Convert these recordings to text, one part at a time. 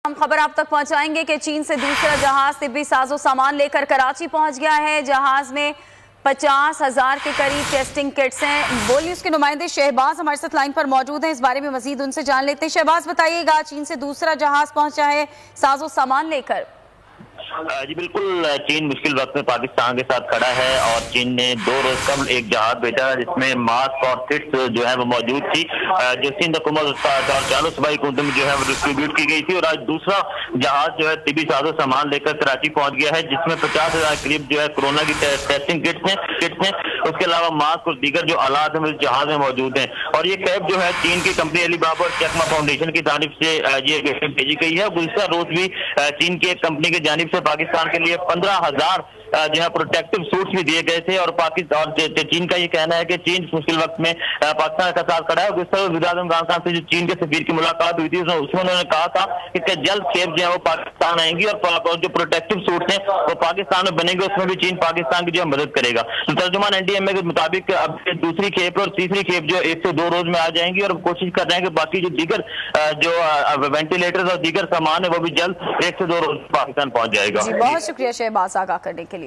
हम खबर आप तक पहुंचाएंगे कि चीन से दूसरा जहाज तिब्बी साजो सामान लेकर कराची पहुंच गया है। जहाज में 50,000 के करीब टेस्टिंग किट्स हैं। बोल न्यूज के नुमाइंदे शहबाज हमारे साथ लाइन पर मौजूद हैं। इस बारे में मजीद उनसे जान लेते हैं। शहबाज, बताइएगा, चीन से दूसरा जहाज पहुंचा है साजो सामान लेकर। जी बिल्कुल, चीन मुश्किल वक्त में पाकिस्तान के साथ खड़ा है और चीन ने 2 रोज कबल एक जहाज भेजा जिसमें मास्क और किट्स जो है वो मौजूद थी, जो सिंध हुकूमत चालू सूबाई हुकूमत में जो है वो डिस्ट्रीब्यूट की गई थी। और आज दूसरा जहाज जो है तिब्बी साजो सामान लेकर कराची पहुंच गया है, जिसमें 50,000 करीब जो है कोरोना की टेस्टिंग किट्स हैं। उसके अलावा मास्क और दीगर जो आलात है जहाज में मौजूद हैं। और ये कैब जो है चीन की कंपनी अलीबाबा और चकमा फाउंडेशन की जानिब से ये भेजी गई है। गुज़िश्ता रोज भी चीन की एक कंपनी की जानिब से पाकिस्तान के लिए 15,000 जो है प्रोटेक्टिव सूट्स भी दिए गए थे। और पाकिस्तान चीन का ये कहना है कि चीन मुश्किल वक्त में पाकिस्तान के साथ खड़ा है। वज़ीर-ए-आज़म इमरान खान से जो चीन के सफीर की मुलाकात हुई थी उसमें उन्होंने कहा था कि जल्द खेप जो है वो पाकिस्तान आएंगी और जो प्रोटेक्टिव सूट्स हैं वो पाकिस्तान में बनेंगे, उसमें भी चीन पाकिस्तान की जो है मदद करेगा। तो तर्जुमान NDMA के मुताबिक अब दूसरी खेप और तीसरी खेप जो 1 से 2 रोज में आ जाएंगी और कोशिश कर रहे हैं कि बाकी जो दीगर जो वेंटिलेटर्स और दीगर सामान है वो भी जल्द 1 से 2 रोज पाकिस्तान पहुंच जाएगा। बहुत शुक्रिया शहबाज आगाह करने के लिए।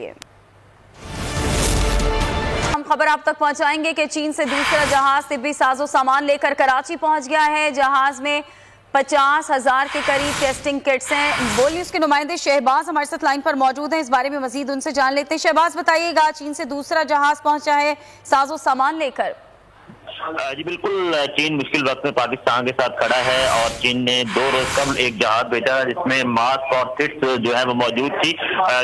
हम खबर आप तक पहुंचाएंगे कि चीन से दूसरा जहाज तिब्बी साजो सामान लेकर कराची पहुंच गया है। जहाज में 50,000 के करीब टेस्टिंग किट्स हैं। बोल न्यूज के नुमाइंदे शहबाज हमारे साथ लाइन पर मौजूद हैं। इस बारे में मजीद उनसे जान लेते हैं। शहबाज, बताइएगा, चीन से दूसरा जहाज पहुंचा है साजो सामान लेकर। जी बिल्कुल, चीन मुश्किल वक्त में पाकिस्तान के साथ खड़ा है और चीन ने 2 रोज कबल एक जहाज भेजा जिसमें मास्क और किट्स जो है वो मौजूद थी,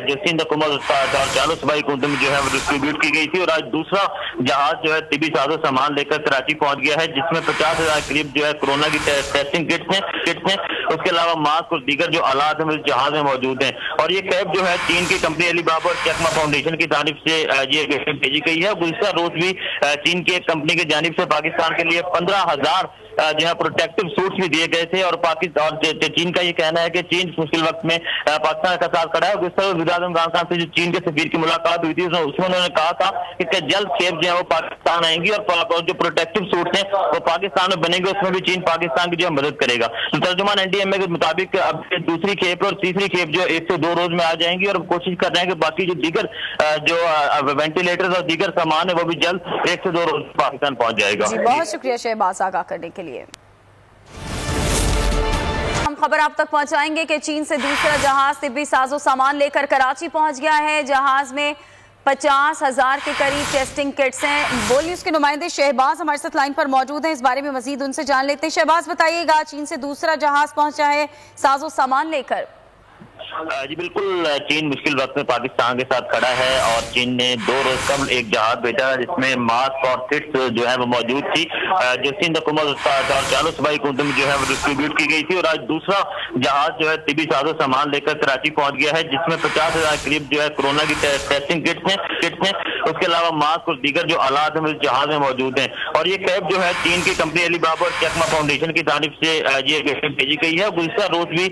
जो सिंध हुकूमत चालू सूबाई हुकूमत में जो है वो डिस्ट्रीब्यूट की गई थी। और आज दूसरा जहाज जो है तिब्बी साजो सामान लेकर कराची पहुंच गया है, जिसमें 50,000 करीब जो है कोरोना की टेस्टिंग किट्स हैं। उसके अलावा मास्क और दीगर जो आलात है जहाज में मौजूद हैं। और ये कैब जो है चीन की कंपनी अलीबाबा और चकमा फाउंडेशन की जानिब से ये भेजी गई है। गुज़िश्ता रोज भी चीन की एक कंपनी की जानिब से पाकिस्तान के लिए 15,000 जो है प्रोटेक्टिव सूट्स भी दिए गए थे। और पाकिस्तान चीन का ये कहना है कि चीन मुश्किल वक्त में पाकिस्तान के साथ खड़ा है। वज़ीर-ए-आज़म इमरान खान से जो चीन के सफीर की मुलाकात हुई थी उसमें उन्होंने कहा था कि जल्द खेप जो है वो पाकिस्तान आएंगी और जो प्रोटेक्टिव सूट्स हैं वो पाकिस्तान में बनेंगे, उसमें भी चीन पाकिस्तान की जो है मदद करेगा। तो तर्जुमान NDMA के मुताबिक अब दूसरी खेप और तीसरी खेप जो 1 से 2 रोज में आ जाएंगी और कोशिश कर रहे हैं कि बाकी जो दीगर जो वेंटिलेटर्स और दीगर सामान है वो भी जल्द 1 से 2 रोज पाकिस्तान पहुंच जाएगा। बहुत शुक्रिया शहबाज आगाह करने के लिए। हम खबर आप तक पहुंचाएंगे कि चीन से दूसरा जहाज तिब्बी साजो सामान लेकर कराची पहुंच गया है। जहाज में 50,000 के करीब टेस्टिंग किट्स हैं। बोल न्यूज के नुमाइंदे शहबाज हमारे साथ लाइन पर मौजूद हैं। इस बारे में मजीद उनसे जान लेते हैं। शहबाज, बताइएगा, चीन से दूसरा जहाज पहुंचा है साजो सामान लेकर। जी बिल्कुल, चीन मुश्किल वक्त में पाकिस्तान के साथ खड़ा है और चीन ने 2 रोज कबल एक जहाज भेजा जिसमें मास्क और किट्स जो है वो मौजूद थी, जो सिंध हुकूमत चालू सूबाई हुकूमत में जो है वो डिस्ट्रीब्यूट की गई थी। और आज दूसरा जहाज जो है तिब्बी साजो सामान लेकर कराची पहुंच गया है, जिसमें 50,000 करीब जो है कोरोना की टेस्टिंग किट्स हैं। उसके अलावा मास्क और दीगर जो आलात है जहाज में मौजूद हैं। और ये कैब जो है चीन की कंपनी अलीबाबा और चकमा फाउंडेशन की जानिब से ये भेजी गई है। गुज़िश्ता रोज भी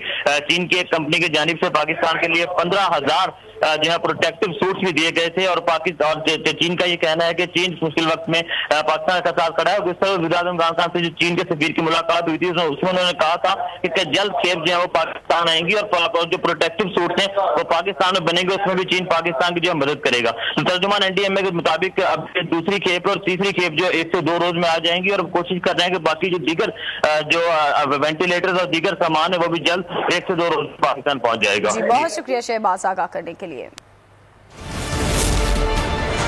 चीन की एक कंपनी की जानिब से पाकिस्तान के लिए 15,000 जो है प्रोटेक्टिव सूट्स भी दिए गए थे। और पाकिस्तान चीन का ये कहना है कि चीन मुश्किल वक्त में पाकिस्तान के साथ खड़ा है। वज़ीर-ए-आज़म इमरान खान से जो चीन के सफीर की मुलाकात हुई थी उसमें उन्होंने कहा था कि जल्द खेप जो है वो पाकिस्तान आएंगी और जो प्रोटेक्टिव सूट्स हैं वो पाकिस्तान में बनेंगे, उसमें भी चीन पाकिस्तान की जो है मदद करेगा। तो तर्जुमान NDMA के मुताबिक अब दूसरी खेप और तीसरी खेप जो 1 से 2 रोज में आ जाएंगी और कोशिश कर रहे हैं कि बाकी जो दीगर जो वेंटिलेटर्स और दीगर सामान है वो भी जल्द 1 से 2 रोज पाकिस्तान पहुंच जाएगा। बहुत शुक्रिया शहबाज आगाह करने के लिए।